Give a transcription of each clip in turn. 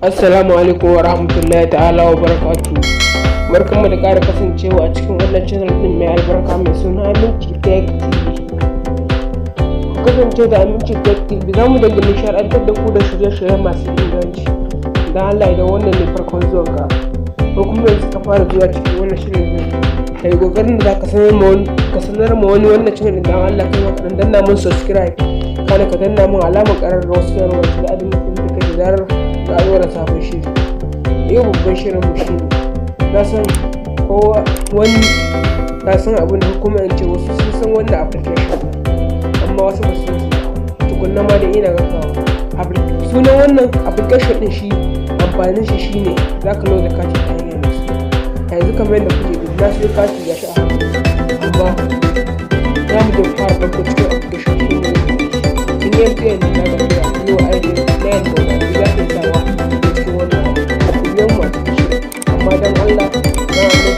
Assalamu alaikum wa rahmatullahi ta'ala wa barakatu. Barkanmu da ƙara kasancewa a cikin wannan channel din mai albarka mai suna Aminci Tech TV. Ku kasance da Aminci Tech TV, za mu dinga nishaɗantar da ku da shirye-shirye masu inganci. Dan Allah, idan wannan ne farkon zuwan ka, ko kuma yanzu ka fara zuwa cikin wannan shirin din, kai kokarin da ka sanar ma wani wannan channel din. Dan Allah, kai ma ka danna mun subscribe, kana ka danna mun alamar ƙararrawar sanarwa da adadin da kake da zarar da da sabon shiri. Yau babban shirin mu shi ne, na san kowa wani na san abin da kuma in ce wasu sun san wannan application amma wasu ba su tukunna ma da ina gaggawa. Sunan wannan application din shi, amfanin shi shine za ka loda kati ta hanyar nasu. Yanzu kamar yadda kuke gani na siyo kati ga shi a hannu, amma za mu je fara ɗauko cikin application din ne. In yanzu yanzu na ga biya no ID na yanzu na za ka yi sawa amma dan Allah na annabi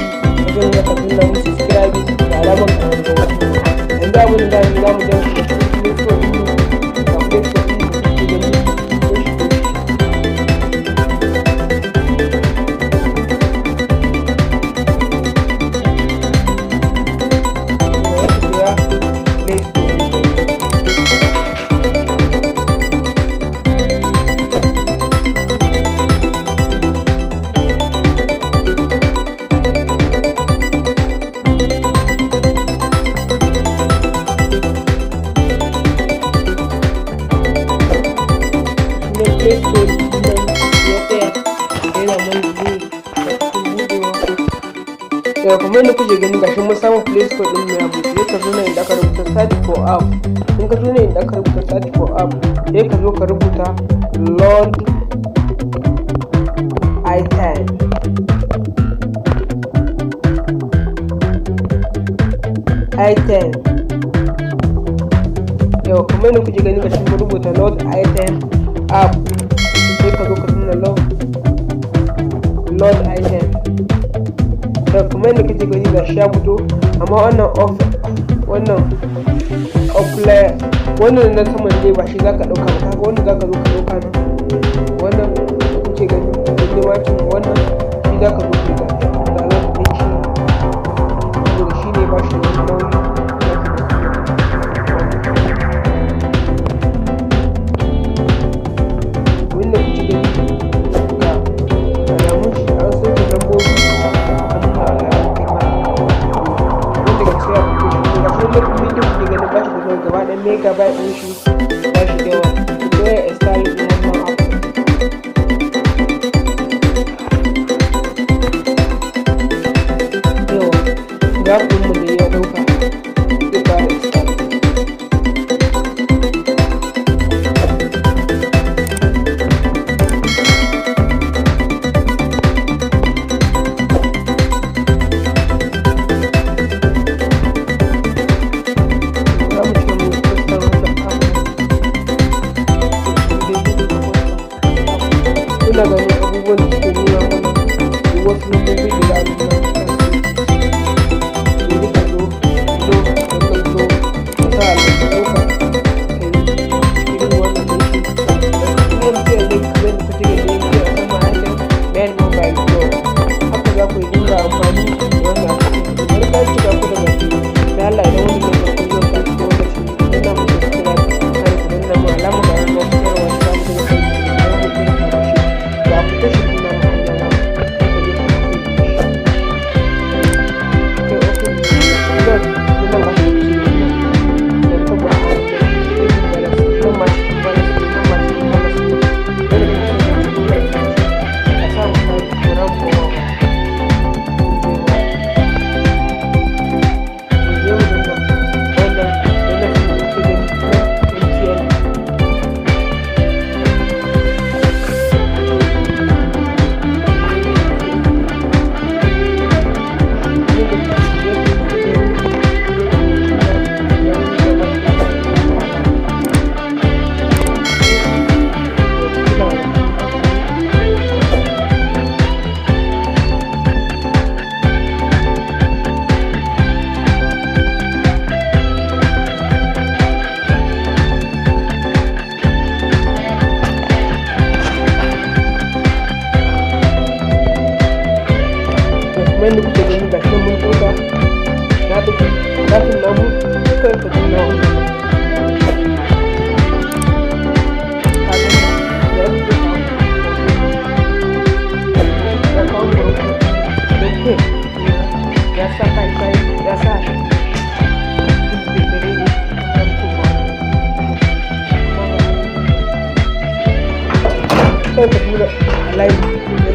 wajen da kafin na musu subscribe da alamar ƙararrawa. Yanzu abin da za mu dan shi kamar yadda kuke gani gashi mun samu Play Store din mai abu. Sai ka zo nan inda aka rubuta search for app. In ka zo nan inda aka rubuta search for app, sai ka zo ka rubuta load item. Yau kamar yadda kuke gani gashi mun rubuta load item app. Sai ka zo ka nuna load item. Da kuma yadda kake gani ga shi ya fito, amma wannan na saman ne ba shi zaka dauka ba. Kaga wannan zaka zo ka dauka nan, wannan da kuke gani da wakin wannan shi zaka zo ka ga da nan din shi, saboda shi ne ba shi da nauyi. Wanda kuke gani ga alamun shi an so da lambobi gaba ɗan megabyte ɗin shi ba shi da yawa. Ku ya install ɗin wannan app. Yawa graph ɗin mu da ya ɗauka zai fara install. Ina ganin abubuwan da suke nuna mana wasu lambobi da za a nuna yanzu ka zo ka sa alaƙa ɗauka irin wannan ɗauki da kuma MTN ne kamar da kuke gani yake a sama hanyar main mobile phone. Haka za ku yi dinga amfani da wannan application. Idan ka cika ku da baki da Allah, idan wani mai farko zuwa ka cikin lokaci yana mu subscribe kan ku danna mu alamar ƙararrawar sanarwa ta mu daga kai. kan ka tura a layi